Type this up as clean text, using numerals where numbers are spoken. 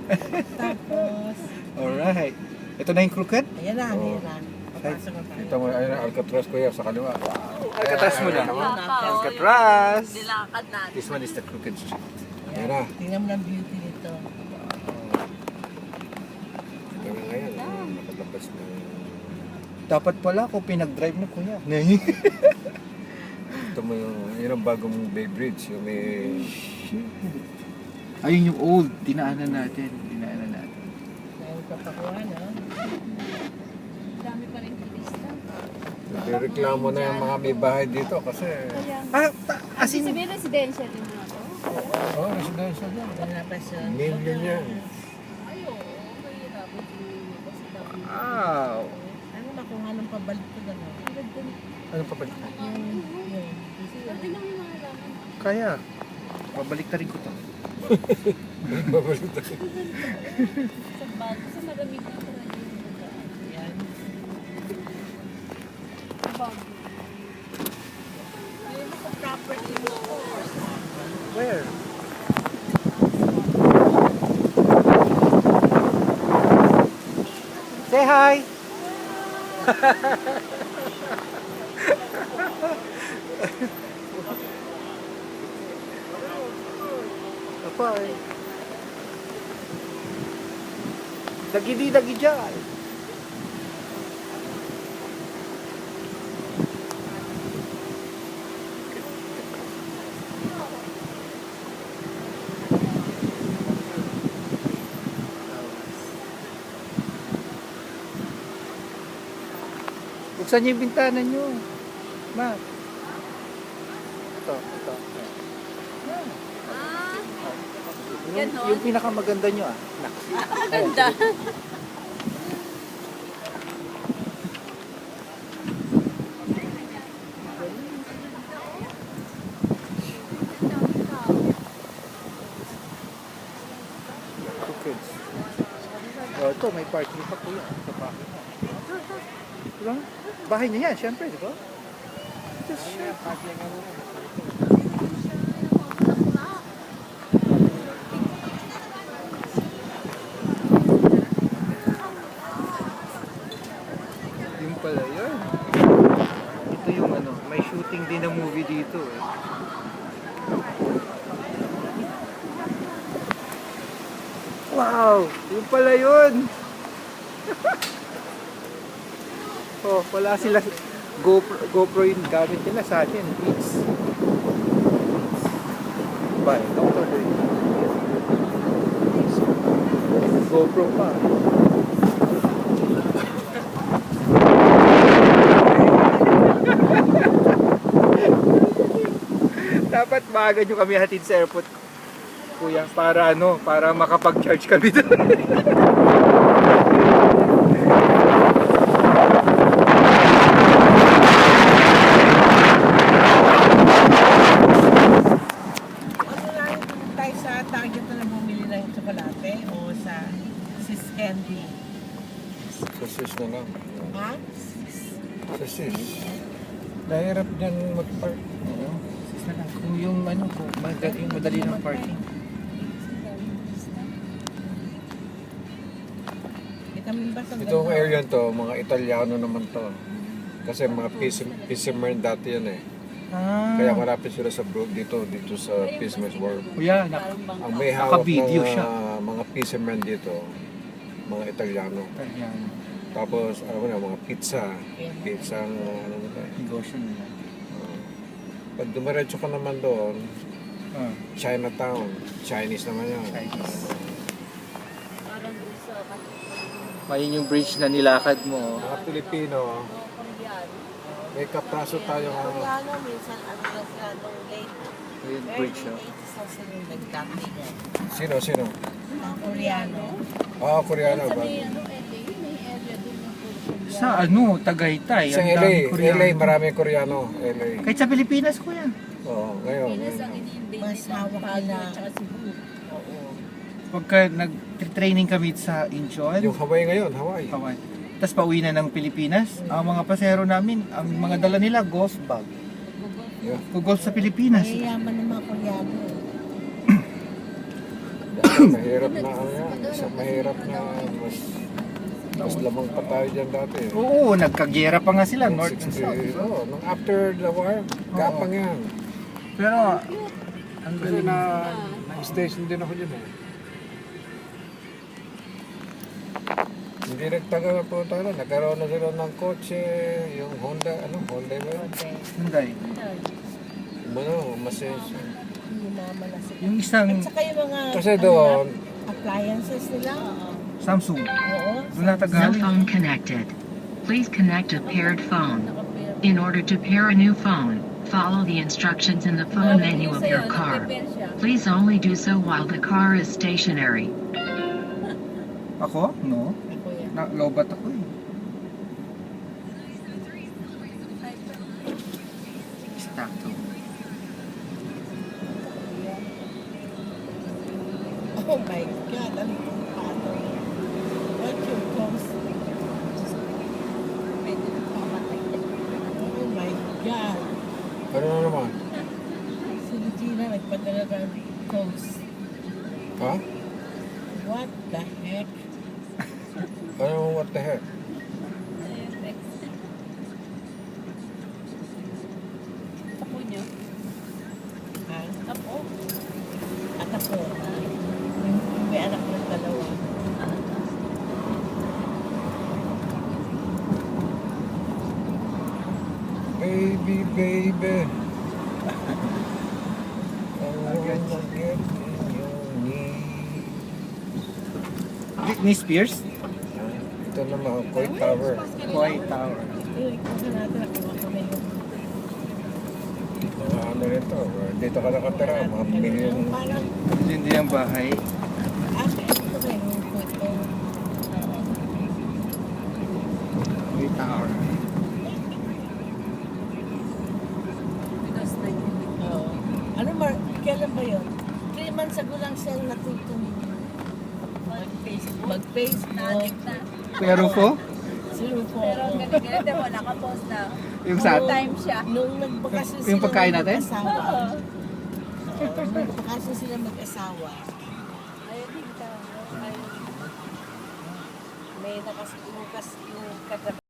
Tapos, Alright. Ito na yung crooked? ayan na, Oo. ayan na. Papasok na tayo. Ito mo, ayun ang Alcatraz kuya sa kaliwa. Wow! Alcatraz mo na. Alcatraz. Alcatraz! Nilakad natin. This one is the crooked street. Ayan na. Tingnan mo ng beauty nito. Ito na ngayon. Nakalabas na. Dapat pala ako pinag-drive na kuya. Ito mo yung, yun ang bagong Bay Bridge. Yung may... Ayun yung old. Dinaanan natin. Dahil papakuha, no? Dami pa rin turista. Nagreklamo na yung mga may bahay dito kasi... As in, Sabihin residential yung mga to. Oh, residential yan. Wala pa siya. Million yan. Ay, oo. Mahirap. Kasi dami. wow. Ano ba kung anong pabalik ko na, no? Ano pa ba? Yun. Pwede nang mahalaman. Kaya, babalik na rin ko to. Babalik tayo. Sa bago, sa maraming na parang yung lugar. Yan. Sa bago. Ayun sa property mo. Where? Say hi! Bye. Dagi dyan. Buksan niyo yung bintana niyo. Ma. Ito. Ah, Yung pinakamaganda nyo Nak. ganda. Crooked. Oh, ito, may parking pa kuya. Ito pa. Diba? Bahay niya yan, syempre, di ba? Just share. Yung pala yun. Ito yung ano, may shooting din ng movie dito eh. Wow! Yung pala yun! Oh, wala sila GoPro yung gamit nila sa atin. It's bye. GoPro pa. Dapat maaga nyo kami hatid sa airport, kuya, para ano, para makapag-charge kami doon. Ano na yung tayo sa Target na lang bumili ng tsokolate o sa Sis Candy? Sasis na lang. Ha? Sasis. Nahirap dyan mag-park. Oo. Kung yung ano, kung madali ng parking. Kita mo ba sa Itong area to, mga Italiano naman to. Kasi mga fishermen dati yan eh. Kaya marapit sila sa bro dito sa Fisherman's Wharf. Kuya, Ang may hawak Naka-video ng siya. mga fishermen dito, mga Italiano. Tapos, ano na, mga pizza. Pizzang, ano na tayo. negosyo nila. Pag dumiretso ka naman doon, Chinatown. Chinese naman yan. Chinese. Parang doon sa Ayun yung bridge na nilakad mo. Mga Pilipino, Koreano. may kapraso tayo ano. Koreano, minsan ano na sila nung late. Ayun, bridge siya. 80s na sila yung nagdatingan. Sino? Ang Koreano. Ah, Koreano Sa ba? may ano, LA, may area doon ng puro Koreano. Sa ano, Tagaytay. Sa ang LA, daming Koreano. LA, maraming Koreano. LA. Kahit sa Pilipinas, kuya. Oo, ngayon. Pinas ang iniinday Mas hawak nila. at saka Cebu. Oo. Pagka nag-training kami sa Incheon, Yung Hawaii ngayon, Hawaii. Hawaii. Tapos pauwi na ng Pilipinas, ang mga pasero namin, ang mga dala nila, golf bag. Yeah. Golf sa Pilipinas. Mayayaman ng mga Koreano. Mahirap na ano yan. Isang mahirap na mas lamang pa tayo dyan dati. Oo, nagkagera pa nga sila, North and 60, South. oh, nung after the war, gapang yan. Pero, ang Kasi galing. na-station din ako dyan eh. Hindi nagtagal na po tayo. Nagkaroon na sila ng kotse, yung Honda, Honda ba yun? Hyundai. Masenso. Yumama na sila. Yung isang At saka yung mga Kasi doon, appliances nila. Samsung. Oo. Doon No natagal. phone connected. Please connect a paired phone. In order to pair a new phone, follow the instructions in the phone menu of your car. Please only do so while the car is stationary. Ako? No. Ako yan. Lobat ako eh. Sakto. Oh my God, ano itong pato? What your comes? Oh my God. ano na naman? Si Regina nagpadala ng toast. Ha? What the heck? What the heck? Ako niyo. Ha? Ako. At ako, yung may anak ng dalawa. Baby, baby. I wanna get in your knees. Britney Spears? Ito naman, Koi Tower. Koi Tower. Ito natin, nakuha ko na yung Mga ano rito, dito ka nakatira, mga million. parang, Hindi ang bahay. ito na yung photo. Koi Tower. Because Oo. Ano, kailan ba yun? 3 months ago lang siya natutong mag-Facebook. mag-Facebook. Na. Pero po? Si Rufo. Pero ganito mo, nakapost na. Yung sa Full time siya. Nung nagbakasyon sila Yung pagkain natin? mag-asawa. Oo. Oo, nung nagbakasyon sila mag-asawa. Ayun din ka. Ayun. May nakas yung